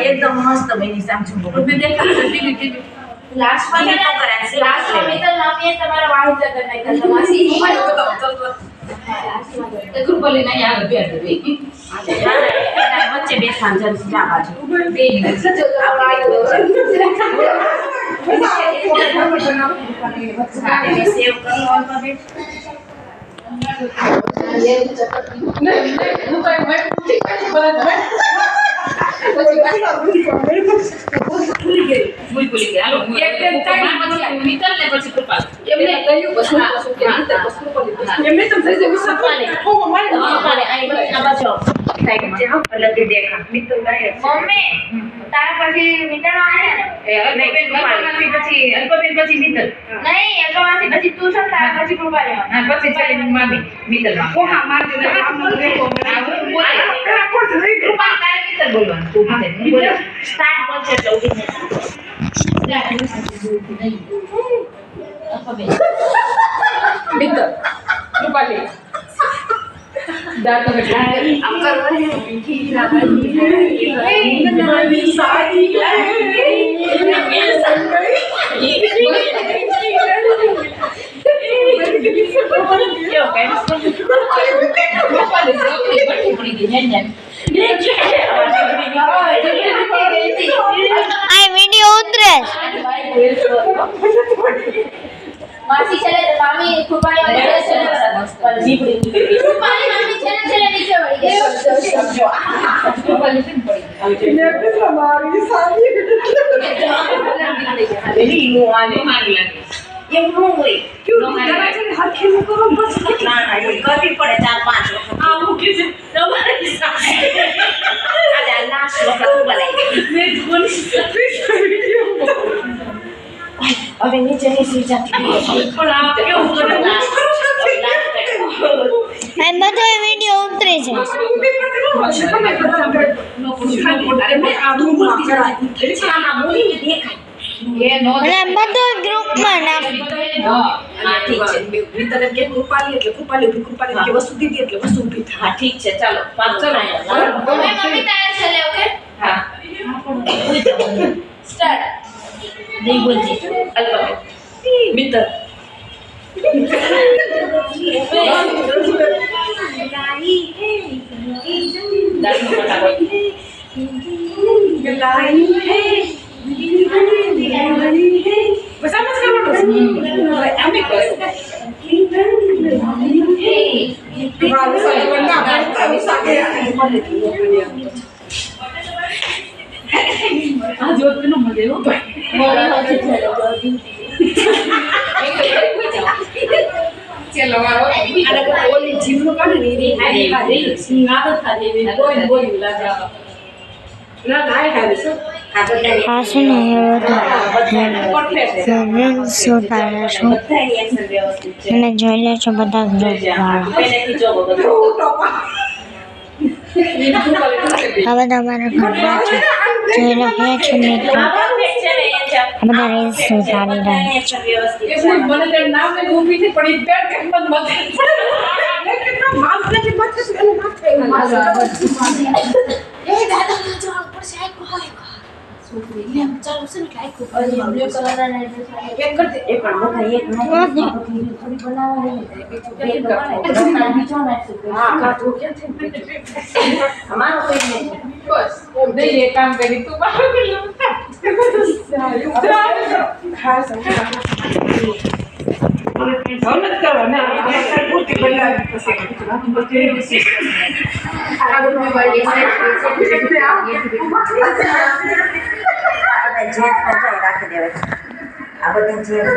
एकदम मस्त बहिणी लास्ट में क्या करें लास्ट में तो नाम ये तुम्हारा वाहिद करना है तमासी तो ग्रुप वाले नहीं आ गए अभी बच्चे बेसान जन जा बाजू सेव कर लो अल्फाबेट ये नहीं मैं भूल गई हेलो एक टाइम मीटर ले પછી કૃપા એમને કહ્યું બસ કે મીટર બસ કૃપા એમને તો થઈ જાય વિશ્વાસ પાલે ઓ મારે આ બાજુ સાઈડ છે હા એટલે કે દેખા મીટર ડાયરેક્ટ મમ્મી તારા પછી મીટર આવે ને નહીં અલ્પવાસી પછી અલ્પબેન પછી મીટર નહીં અલ્પવાસી પછી તું છો તારા પછી કૃપા લે હા પછી ચાલે મામી મીટર માં ઓ હા માર દે આમ દેખો બોલે કૃપા તારે મીટર બોલવાનું તું બોલ સ્ટાર્ટ બોલશે જલ્દી मीटर कृपा ले दांत में अब कर रहे हैं नई साड़ी वीडियो उतरे मासी चले तो मामी खुपाई वाले चले पर जीपड़ी खुपाई मामी चले चले नीचे वही गए समझो खुपाई से पड़ी ये भी हमारी साड़ी अरे नो आने मार ले ये नो हुई क्यों जरा चले हाथ खेल करो बस ना ना ये करनी पड़े 4-5 आ वो किसे तुम्हारे साथ अरे लास्ट लोग तो बोलेंगे मैं बोल अबे नीचे नीचे जाती है पर आप क्यों कर रहे हो मैं બધો વિડિયો ઉતરે છે अरे मैं आधू बोलती जा ना बोली ये देखा ये नो અને બધો ગ્રુપ માં નાખ हां ठीक है भीतर के कृपाली એટલે कृपाली કે વસ્તુ દીધી એટલે વસ્તુ ઉભી થાય हां ठीक છે ચાલો પાછો मम्मी तैयार चले ओके हां स्टार्ट नहीं बोलती अल्फाबेट मीटर आज होते ना मजे हो चलो मारो अरे को बोली जीवनो काढे नी रे हाय हाय सिंगार था देवी कोई बोली लगा ना काय काय सो હાસુ ને સો તારા છો અને જોઈ લેજો બધા ગ્રુપ વાળા હવે તમારા ઘરના છે જોઈ રહ્યા છો મિત્રો બધા રીલ્સ ઉતારી રહ્યા છે મને તે નામ ને ઊભી થી પડી પેટ કે મત મત કેટલા માલ ને કે મત એને માથે એ દાદા જો ઉપર से आको હોય सोफे ले हम चलो से लाइक को और ये ब्लू कलर ना एक कर दे एक पर बता एक ना थोड़ी बनावा है एक बनाना बीचो ना हां का तो क्या थे हमारा कोई नहीं बस वो दे ये काम करी तू बाहर कर लो खास मत करो ना पूर्ति बना से बच्चे अगर मैं भाई ये जेट पर राख देवे आ बधन जेट